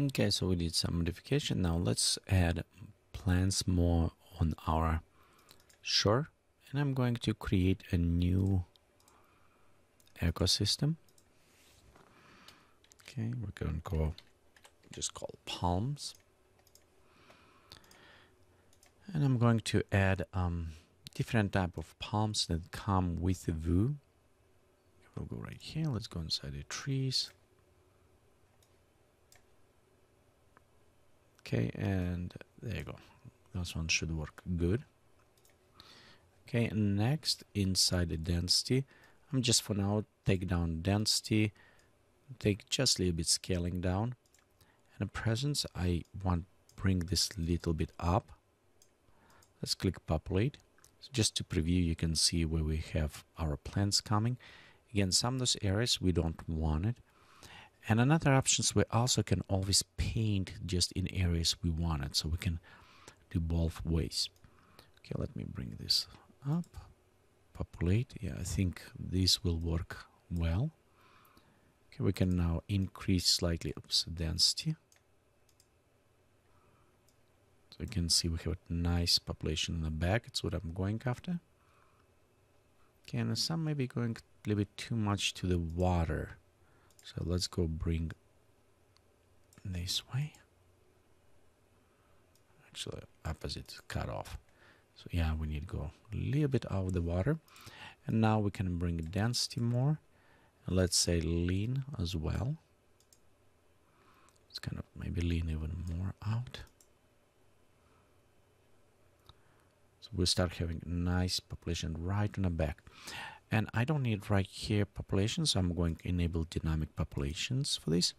Okay, so we did some modification. Now let's add plants more on our shore, and I'm going to create a new ecosystem. Okay, we're going to go just call palms, and I'm going to add different type of palms that come with the view. We'll go right here. Let's go inside the trees. Okay, and there you go. This one should work good. Okay, and next inside the density, I'm just for now take down density, take just a little bit scaling down, and the presence I want bring this little bit up. Let's click populate. So just to preview, you can see where we have our plants coming. Again, some of those areas we don't want it. And another options, we also can always paint just in areas we want it, so we can do both ways. Okay, let me bring this up, populate. Yeah, I think this will work well. Okay, we can now increase slightly density. So you can see we have a nice population in the back. It's what I'm going after. Okay, and some may be going a little bit too much to the water. So let's go bring this way. Actually, opposite, cut off. So yeah, we need to go a little bit out of the water. And now we can bring density more. And let's say lean as well. It's kind of maybe lean even more out. So we start having nice population right on the back. And I don't need right here population, so I'm going to enable dynamic populations for this.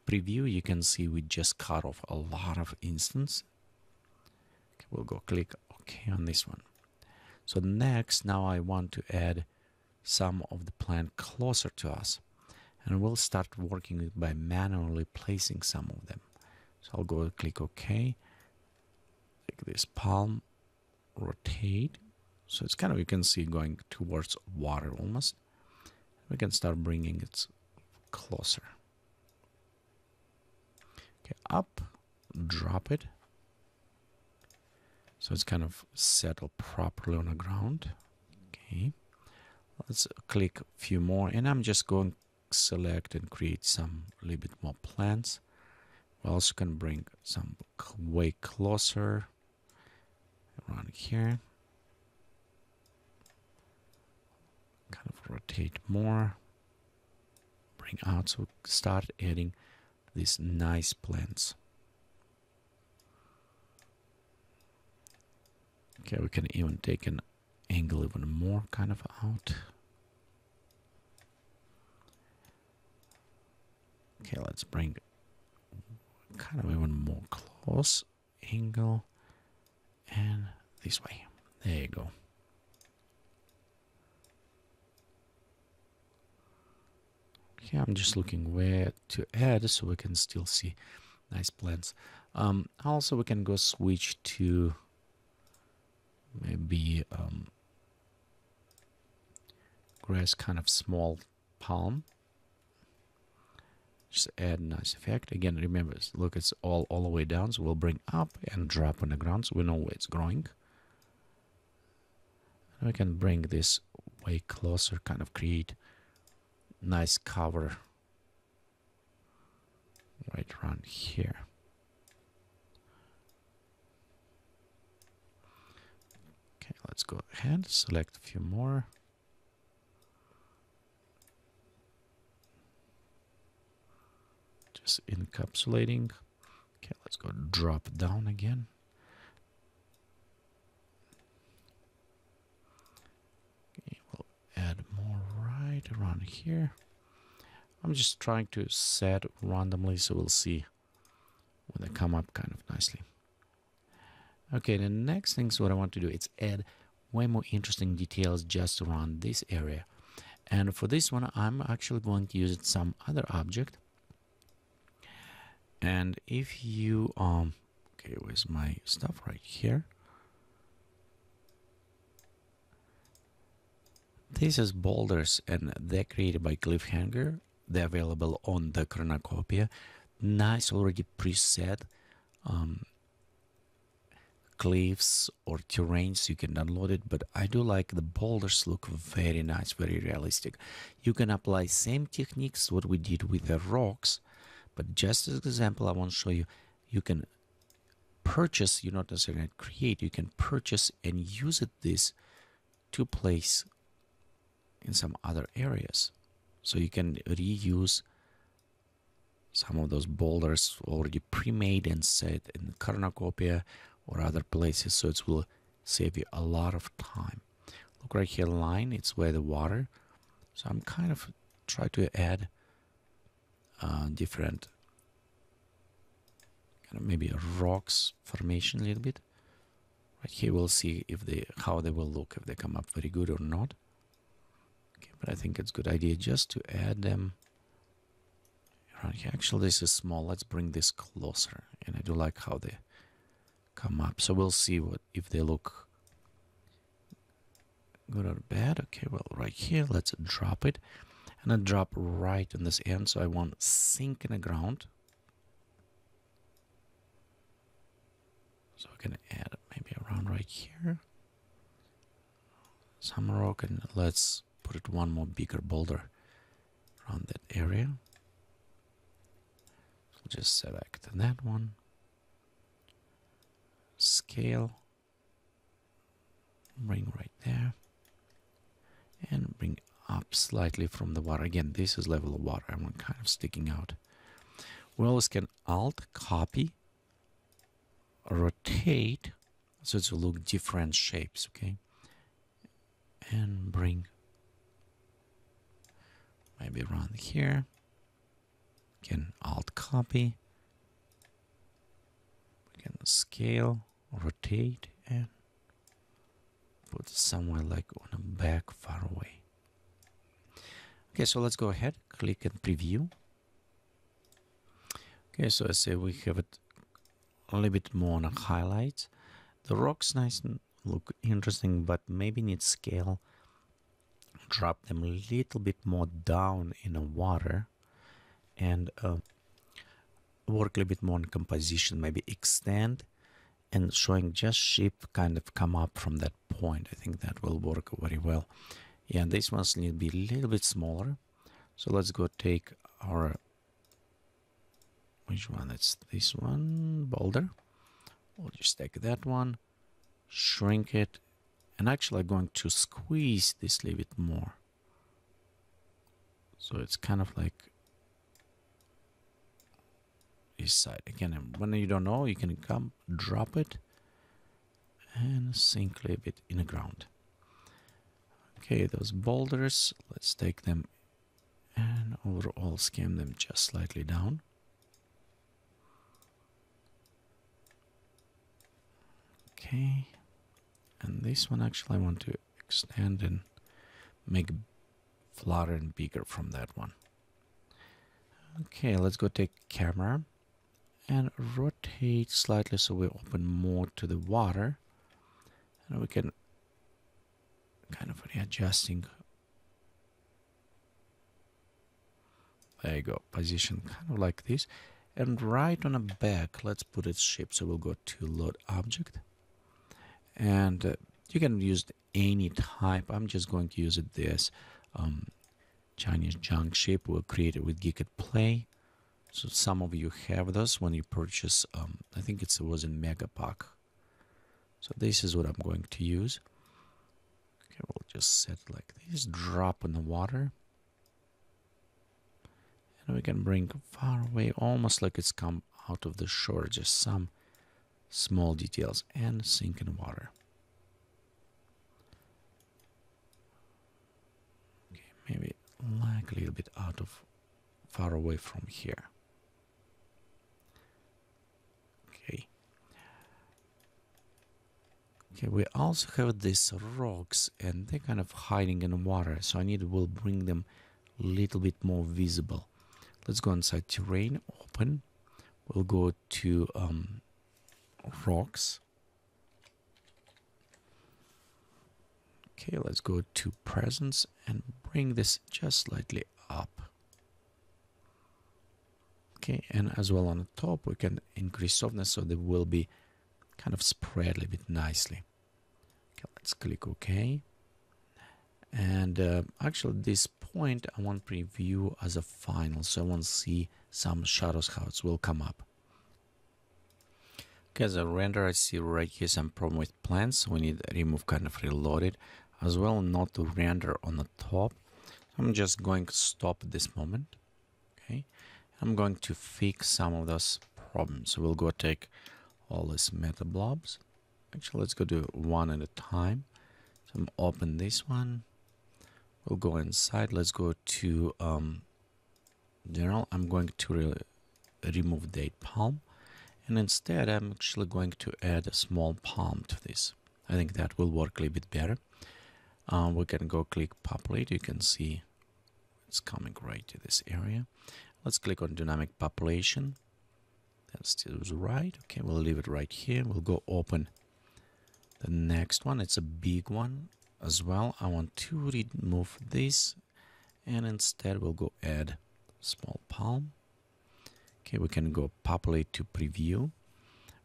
Preview, you can see we just cut off a lot of instance. Okay, we'll go click OK on this one. So next, now I want to add some of the plant closer to us. And we'll start working by manually placing some of them. So I'll go click OK. Take this palm, rotate. So it's kind of, you can see going towards water almost. We can start bringing it closer. Okay, up, drop it. So it's kind of settled properly on the ground. Okay, let's click a few more, and I'm just going to select and create some a little bit more plants. We also can bring some way closer around here. Kind of rotate more, bring out, so start adding these nice plants. Okay, we can even take an angle even more kind of out. Okay, let's bring kind of even more close angle and this way. There you go. Okay, I'm just looking where to add so we can still see nice plants. Also, we can go switch to maybe grass, kind of small palm. Just add nice effect. Again, remember, look, it's all the way down, so we'll bring up and drop on the ground so we know where it's growing. And we can bring this way closer, kind of create nice cover right around here. Okay, let's go ahead, select a few more. Just encapsulating. Okay, let's go drop down again. Okay, we'll add more right around here. I'm just trying to set randomly, so we'll see when they come up kind of nicely. Okay, the next thing is what I want to do is add way more interesting details just around this area. And for this one, I'm actually going to use some other object. And if you, okay, where's my stuff? Right here. This is boulders, and they're created by Cliffhanger. They're available on the Chronocopia. nice already preset cliffs or terrains. You can download it, but I do like the boulders, look very nice, very realistic. You can apply same techniques what we did with the rocks, but just as an example I want to show you, you can purchase, you not necessarily create, you can purchase and use this to place in some other areas. So you can reuse some of those boulders already pre-made and set in cornucopia or other places, so it will save you a lot of time. Look right here, line, it's where the water. So I'm kind of try to add different kind of maybe rocks formation a little bit. Right here we'll see if they how they will look, if they come up very good or not. Okay, but I think it's a good idea just to add them around here. Actually, this is small. Let's bring this closer, and I do like how they come up. So we'll see what if they look good or bad. Okay, well, right here, let's drop it, and then drop right on this end. So I want sink in the ground. So we can add maybe around right here some rock, and let's put it one more bigger boulder around that area. So just select that one, scale, bring right there, and bring up slightly from the water. Again, this is level of water. I'm kind of sticking out. We always can Alt copy, rotate, so it will look different shapes. Okay, and bring maybe around here. Again, Alt copy. We can scale, rotate, and put somewhere like on the back, far away. Okay, so let's go ahead, click and preview. Okay, so I say we have it a little bit more on the highlights. The rocks nice and look interesting, but maybe need scale. Drop them a little bit more down in the water, and work a little bit more on composition. Maybe extend and showing just ship kind of come up from that point. I think that will work very well. Yeah, this ones need to be a little bit smaller. So let's go take our, which one? That's this one, boulder. We'll just take that one, shrink it, and actually I'm going to squeeze this a little bit more. So it's kind of like this side. Again, when you don't know, you can come, drop it, and sink a little bit in the ground. Okay, those boulders, let's take them and overall skim them just slightly down. Okay, and this one actually I want to extend and make flatter and bigger from that one. Okay, let's go take camera and rotate slightly so we open more to the water, and we can kind of readjusting. There you go, position kind of like this, and right on the back let's put it ship. So we'll go to load object, and you can use any type. I'm just going to use it this Chinese junk shape. We'll create it with Geekatplay. So some of you have those when you purchase, I think it was in Mega Pack. So this is what I'm going to use. Okay, we'll just set like this, drop in the water. And we can bring far away, almost like it's come out of the shore, just some small details, and sink in water. Okay, maybe like a little bit out of, far away from here. Okay. Okay, we also have these rocks, and they're kind of hiding in the water, so I will bring them a little bit more visible. Let's go inside terrain, open. We'll go to rocks. Okay, let's go to presence and bring this just slightly up. Okay, and as well on the top we can increase softness so they will be kind of spread a little bit nicely. Okay, let's click OK. And actually at this point I want preview as a final, so I want to see some shadows how it will come up. Okay, as a render I see right here some problem with plants, so we need to remove kind of reloaded, as well not to render on the top. I'm just going to stop at this moment. Okay, I'm going to fix some of those problems. So we'll go take all these meta blobs. Actually, let's go do one at a time. So I'm open this one. We'll go inside. Let's go to general. I'm going to remove date palm, and instead I'm actually going to add a small palm to this. I think that will work a little bit better. We can go click populate. You can see it's coming right to this area. Let's click on dynamic population. That still is right. Okay, we'll leave it right here. We'll go open the next one. It's a big one as well. I want to remove this, and instead we'll go add small palm. Okay, we can go populate to preview,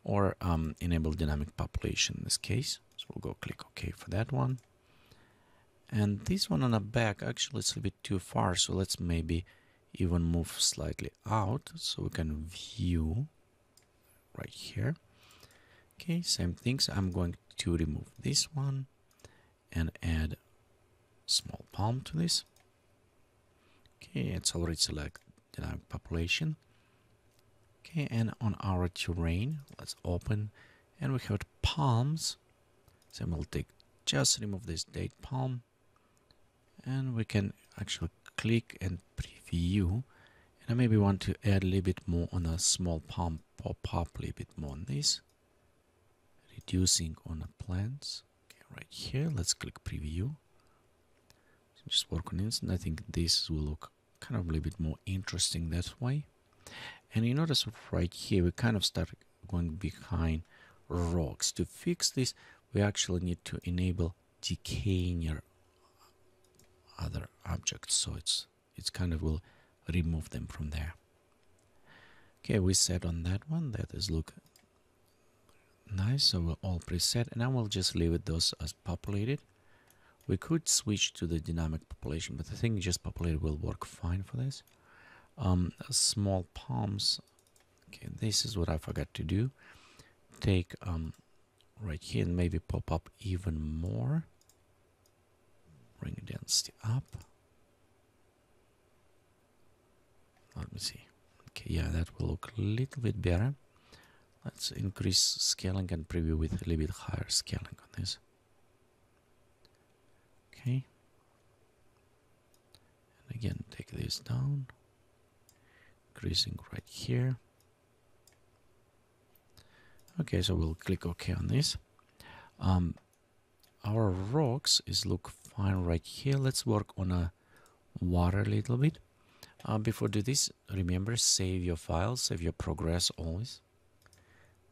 or enable dynamic population in this case. So we'll go click OK for that one. And this one on the back, actually it's a bit too far, so let's maybe even move slightly out so we can view right here. Okay, same things. I'm going to remove this one and add small palm to this. Okay, it's already selected dynamic population. Okay, and on our terrain, let's open, and we have palms. So we'll take, just remove this date palm, and we can actually click and preview. And I maybe want to add a little bit more on a small palm, pop up a little bit more on this, reducing on the plants. Okay, right here, let's click preview. So just work on this, and I think this will look kind of a little bit more interesting that way. And you notice right here we kind of start going behind rocks. To fix this, we actually need to enable decay near other objects, so it's kind of will remove them from there. Okay, we set on that one. That is look nice, so we're all preset, and I will just leave it those as populated. We could switch to the dynamic population, but I think just populated will work fine for this. Small palms. Okay, this is what I forgot to do. Take right here and maybe pop up even more. Bring density up. Let me see. Okay, yeah, that will look a little bit better. Let's increase scaling and preview with a little bit higher scaling on this. Okay. And again, take this down. Increasing right here. Okay, so we'll click OK on this. Our rocks is look fine right here. Let's work on a water a little bit. Before do this, remember, save your files, save your progress always.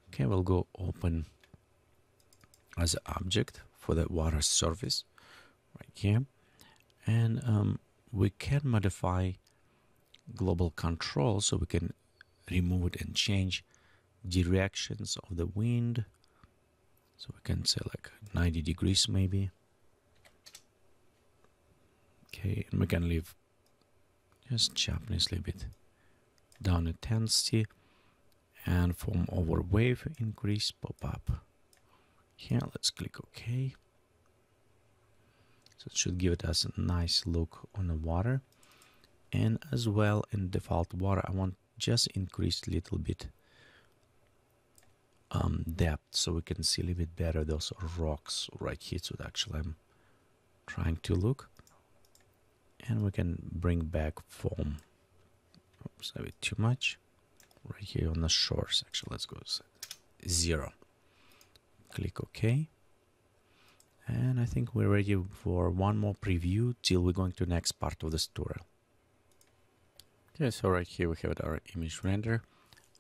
Okay, we'll go open as an object for the water surface right here. And we can modify global control, so we can remove it and change directions of the wind. So we can say like 90 degrees maybe. Okay, and we can leave just Japanese a little bit down intensity, and form over wave increase pop up. Here, let's click OK. So it should give it us a nice look on the water. And as well in default water, I want just increase a little bit depth, so we can see a little bit better those rocks right here. So actually I'm trying to look, and we can bring back foam. Oops, a bit too much right here on the shores. Actually, let's go 0. Click OK, and I think we're ready for one more preview till we're going to the next part of this tutorial. Okay, so right here we have our image render.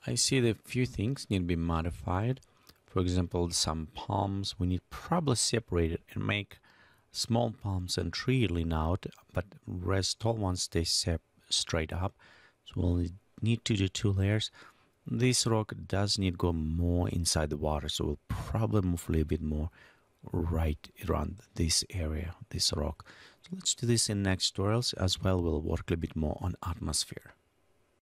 I see that a few things need to be modified. For example, some palms we need probably separate it and make small palms and tree lean out, but rest tall ones stay straight up. So we'll need to do 2 layers. This rock does need to go more inside the water, so we'll probably move a little bit more right around this area, this rock. So let's do this in next tutorials as well. We'll work a little bit more on atmosphere.